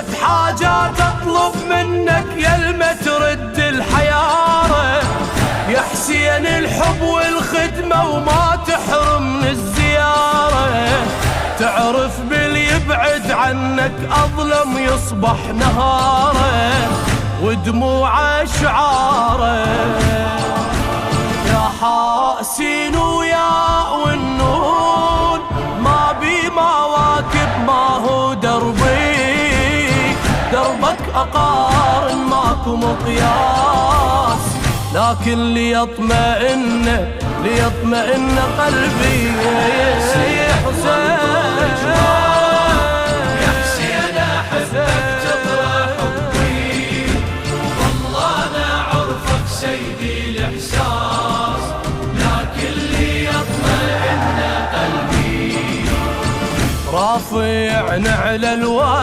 صرت حاجات اطلب منك يلما ترد الحيارة. يا حسين الحب والخدمة وما تحرم من الزيارة. تعرف باللي يبعد عنك أظلم يصبح نهاره ودموعه شعاره. يا حاسين ويا والنون ما بي مواكب ما هو دربي. دربك أقارن ماكو مقياس لكن ليطمئن قلبي. يا حسين يا حسين أحبك تطرح حبي والله أنا عرفك سيدي الإحساس لكن ليطمئن قلبي. رافع على الوادي